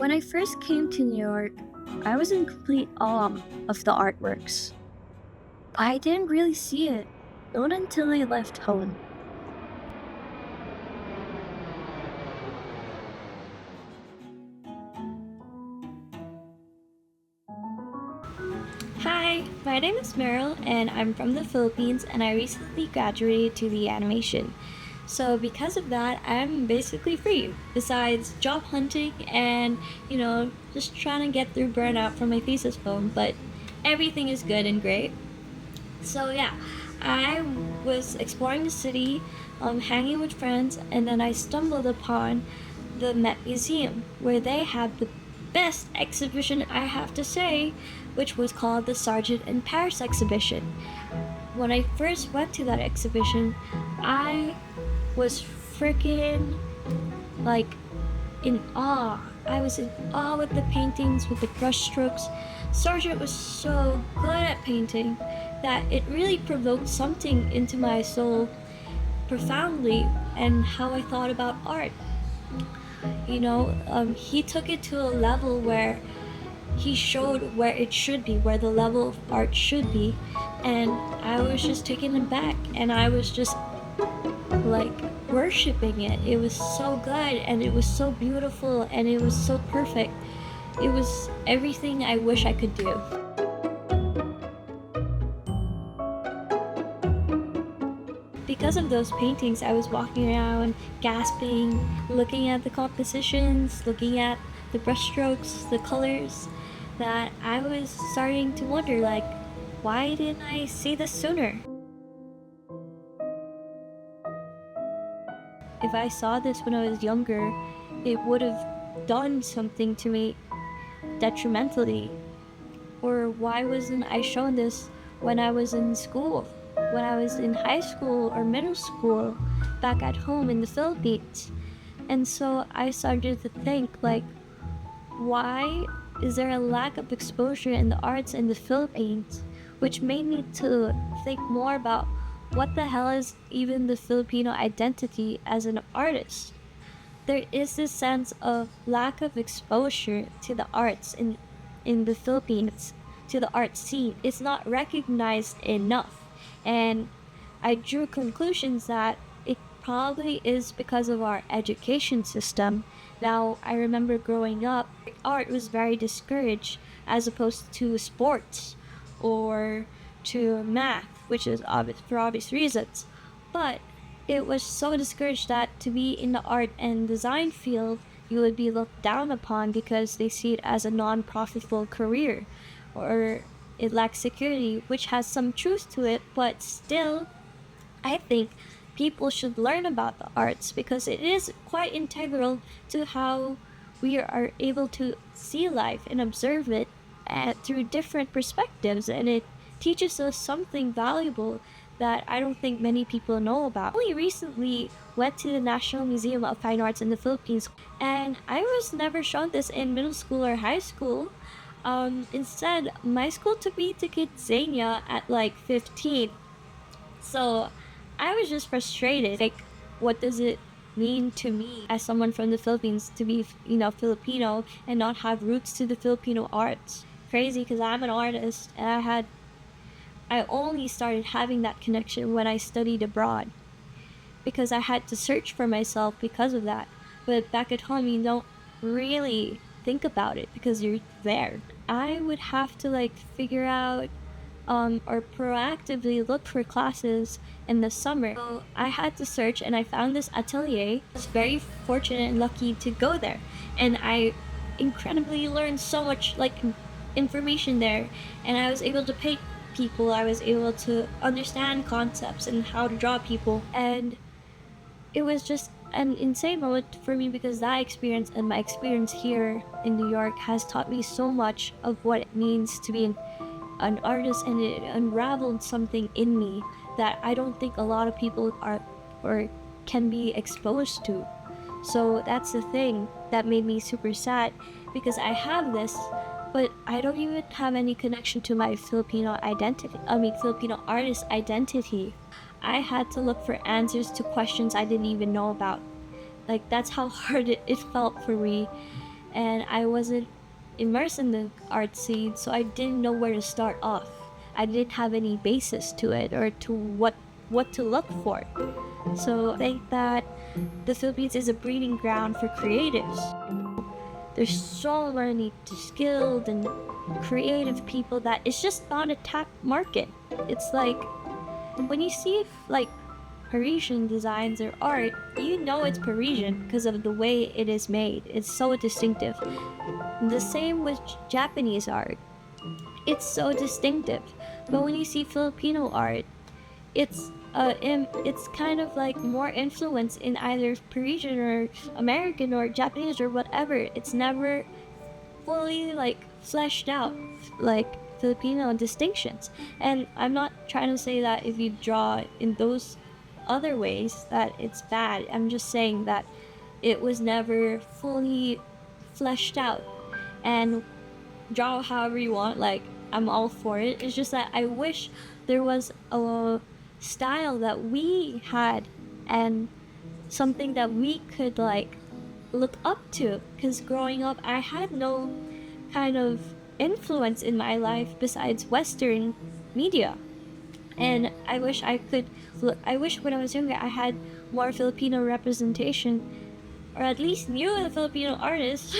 When I first came to New York, I was in complete awe of the artworks. I didn't really see it, not until I left home. Hi, my name is Meryl and I'm from the Philippines and I recently graduated to the animation. So because of that, I'm basically free. Besides job hunting and, just trying to get through burnout from my thesis poem, but everything is good and great. So yeah, I was exploring the city, hanging with friends, and then I stumbled upon the Met Museum, where they had the best exhibition, I have to say, which was called the Sargent in Paris exhibition. When I first went to that exhibition, I was freaking like in awe. I was in awe with the paintings, with the brushstrokes. Sargent was so good at painting that it really provoked something into my soul profoundly and how I thought about art. He took it to a level where he showed where it should be, where the level of art should be, and I was just taken aback and I was just like worshiping it. It was so good and it was so beautiful and it was so perfect. It was everything I wish I could do. Because of those paintings, I was walking around gasping, looking at the compositions, looking at the brushstrokes, the colors, that I was starting to wonder like, why didn't I see this sooner? If I saw this when I was younger, it would have done something to me detrimentally. Or why wasn't I shown this when I was in school? When I was in high school or middle school, back at home in the Philippines. And so I started to think like, why is there a lack of exposure in the arts in the Philippines? Which made me to think more about what the hell is even the Filipino identity as an artist. There is this sense of lack of exposure to the arts in the Philippines, to the art scene. It's not recognized enough. And I drew conclusions that it probably is because of our education system. Now, I remember growing up, art was very discouraged as opposed to sports or to math, which is obvious for obvious reasons. But it was so discouraged that to be in the art and design field, you would be looked down upon because they see it as a non profitable career or it lacks security, which has some truth to it, but still, I think people should learn about the arts because it is quite integral to how we are able to see life and observe it through different perspectives, and it teaches us something valuable that I don't think many people know about. I only recently went to the National Museum of Fine Arts in the Philippines, and I was never shown this in middle school or high school. Instead, my school took me to Kidzania at like 15. So I was just frustrated. Like, what does it mean to me as someone from the Philippines to be, Filipino and not have roots to the Filipino arts? Crazy because I'm an artist and I only started having that connection when I studied abroad because I had to search for myself because of that. But back at home, you don't really think about it because you're there. I would have to like figure out or proactively look for classes in the summer. So I had to search and I found this atelier. I was very fortunate and lucky to go there. And I incredibly learned so much like information there. And I was able to paint people. I was able to understand concepts and how to draw people. And it was just an insane moment for me because that experience and my experience here in New York has taught me so much of what it means to be an artist, and it unraveled something in me that I don't think a lot of people are or can be exposed to. So that's the thing that made me super sad because I have this, but I don't even have any connection to my Filipino identity. Filipino artist identity. I had to look for answers to questions I didn't even know about. Like, that's how hard it felt for me. and I wasn't immersed in the art scene, so I didn't know where to start off. I didn't have any basis to it or to what to look for. So I think that the Philippines is a breeding ground for creatives. There's so many skilled and creative people that it's just not a tap market. It's like when you see like Parisian designs or art, you know it's Parisian because of the way it is made. It's so distinctive. The same with Japanese art. It's so distinctive. But when you see Filipino art, it's kind of like more influence in either Parisian or American or Japanese or whatever. It's never fully like fleshed out like Filipino distinctions. And I'm not trying to say that if you draw in those other ways that it's bad. I'm just saying that it was never fully fleshed out. And draw however you want, like I'm all for it. It's just that I wish there was a style that we had and something that we could like look up to, because growing up I had no kind of influence in my life besides Western media. And I wish when I was younger I had more Filipino representation, or at least knew the Filipino artists.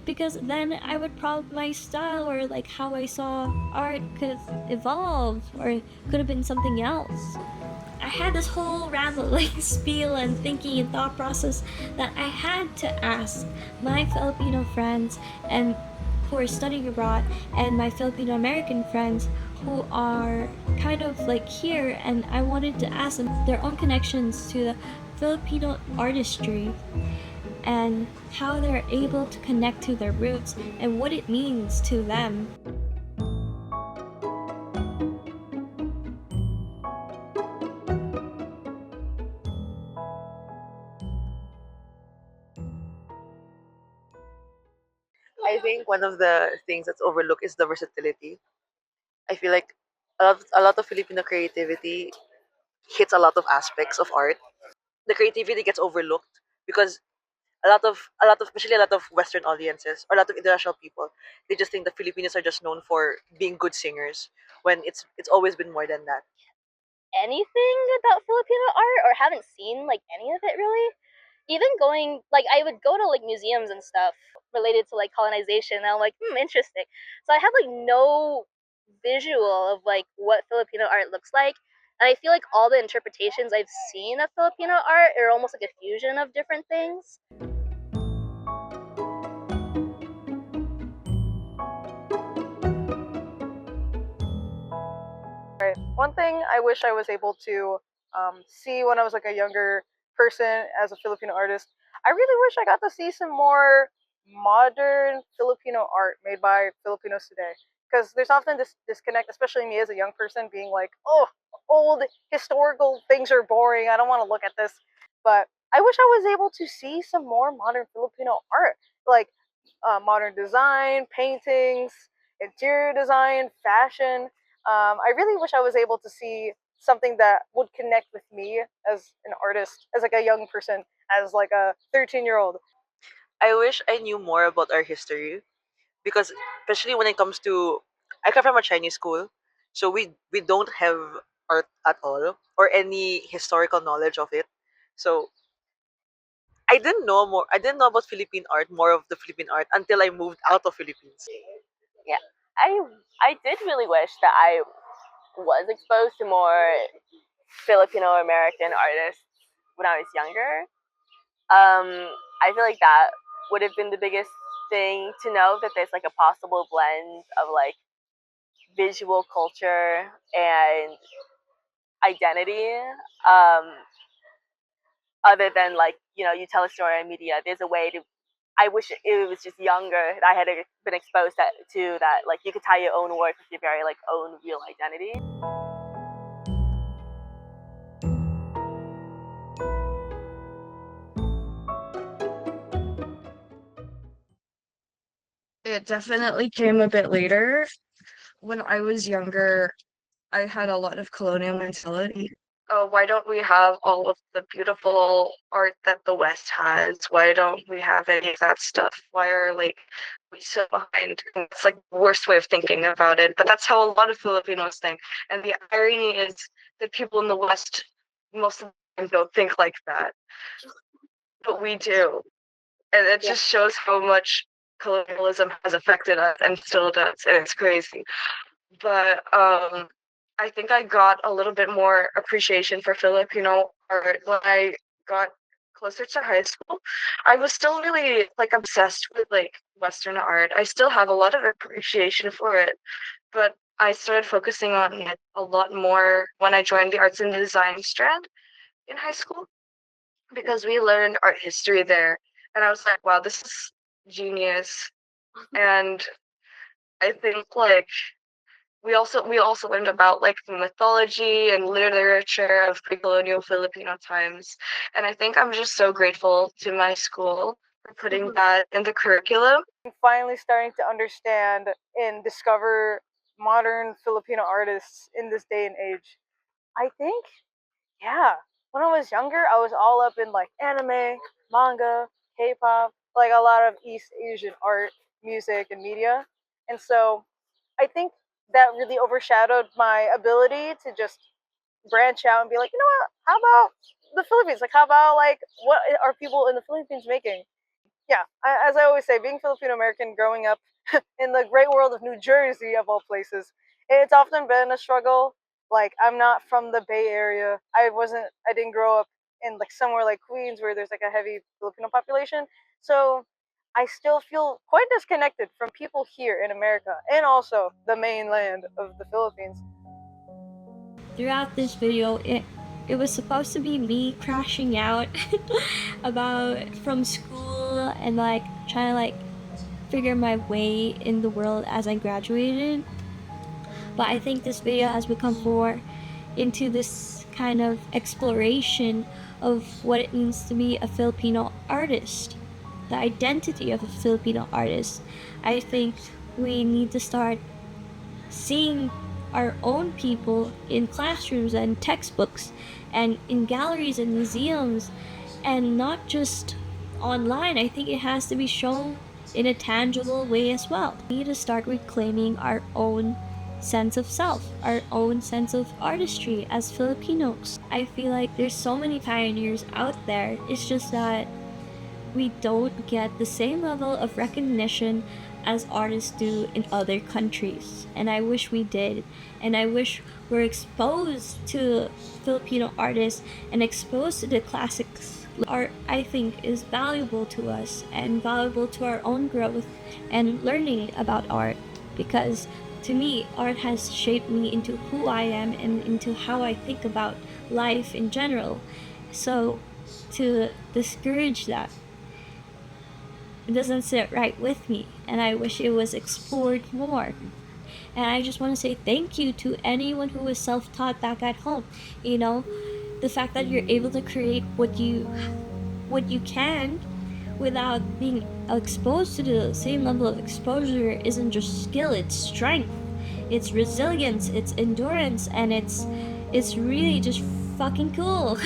Because then I would probably my style or like how I saw art could evolve or could have been something else. I had this whole rambling spiel and thinking and thought process that I had to ask my Filipino friends and who are studying abroad and my Filipino American friends who are kind of like here, and I wanted to ask them their own connections to the Filipino artistry and how they're able to connect to their roots and what it means to them. I think one of the things that's overlooked is the versatility. I feel like a lot of Filipino creativity hits a lot of aspects of art. The creativity gets overlooked because especially a lot of Western audiences or a lot of international people, they just think the Filipinos are just known for being good singers when it's always been more than that. Anything about Filipino art or haven't seen like any of it really. Even going like I would go to like museums and stuff related to like colonization and I'm like, interesting. So I have like no visual of like what Filipino art looks like. And I feel like all the interpretations I've seen of Filipino art are almost like a fusion of different things. Right. One thing I wish I was able to see when I was like a younger person as a Filipino artist, I really wish I got to see some more modern Filipino art made by Filipinos today. Because there's often this disconnect, especially me as a young person, being like, oh, old historical things are boring. I don't want to look at this. But I wish I was able to see some more modern Filipino art, like modern design, paintings, interior design, fashion. I really wish I was able to see something that would connect with me as an artist, as like a young person, as like a 13-year-old. I wish I knew more about our history because especially when it comes to I come from a Chinese school, so we don't have art at all or any historical knowledge of it. So I didn't know about Philippine art, more of the Philippine art until I moved out of Philippines. Yeah. I I did really wish that I was exposed to more Filipino American artists when I was younger. I feel like that would have been the biggest thing to know that there's like a possible blend of like visual culture and identity. Um, Other than like you tell a story on media, there's a way to. I wish it was just younger. I had been exposed to that. Like you could tie your own work with your very like own real identity. It definitely came a bit later. When I was younger, I had a lot of colonial mentality. why don't we have all of the beautiful art that the West has? Why don't we have any of that stuff? Why are like we so behind? And it's like the worst way of thinking about it, but that's how a lot of Filipinos think. And the irony is that people in the West most of the time don't think like that, but we do, and it Yeah. just shows how much colonialism has affected us and still does, and it's crazy. But I think I got a little bit more appreciation for Filipino art when I got closer to high school. I was still really like obsessed with like Western art. I still have a lot of appreciation for it, but I started focusing on it a lot more when I joined the arts and design strand in high school because we learned art history there. And I was like, wow, this is genius. And I think like we also learned about like the mythology and literature of pre-colonial Filipino times. And I think I'm just so grateful to my school for putting that in the curriculum. I'm finally starting to understand and discover modern Filipino artists in this day and age. I think, yeah, when I was younger, I was all up in like anime, manga, K-pop, like a lot of East Asian art, music, and media. And so I think that really overshadowed my ability to just branch out and be like, you know what? How about the Philippines? Like, how about like what are people in the Philippines making? Yeah, as I always say, being Filipino American, growing up in the great world of New Jersey, of all places, it's often been a struggle. Like, I'm not from the Bay Area. I didn't grow up in like somewhere like Queens where there's like a heavy Filipino population. So I still feel quite disconnected from people here in America and also the mainland of the Philippines. Throughout this video, it was supposed to be me crashing out about from school and like trying to like figure my way in the world as I graduated. But I think this video has become more into this kind of exploration of what it means to be a Filipino artist, the identity of a Filipino artist. I think we need to start seeing our own people in classrooms and textbooks and in galleries and museums, and not just online. I think it has to be shown in a tangible way as well. We need to start reclaiming our own sense of self, our own sense of artistry as Filipinos. I feel like there's so many pioneers out there. It's just that we don't get the same level of recognition as artists do in other countries. And I wish we did. And I wish we're exposed to Filipino artists and exposed to the classics. Art, I think, is valuable to us and valuable to our own growth and learning about art, because to me, art has shaped me into who I am and into how I think about life in general. So, to discourage that, it doesn't sit right with me, and I wish it was explored more. And I just want to say thank you to anyone who was self-taught back at home. You know, the fact that you're able to create what you can without being exposed to the same level of exposure isn't just skill, it's strength, it's resilience, it's endurance, and it's really just fucking cool.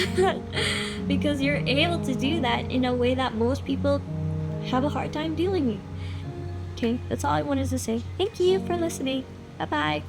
Because you're able to do that in a way that most people have a hard time dealing with. Okay, that's all I wanted to say. Thank you for listening. Bye bye.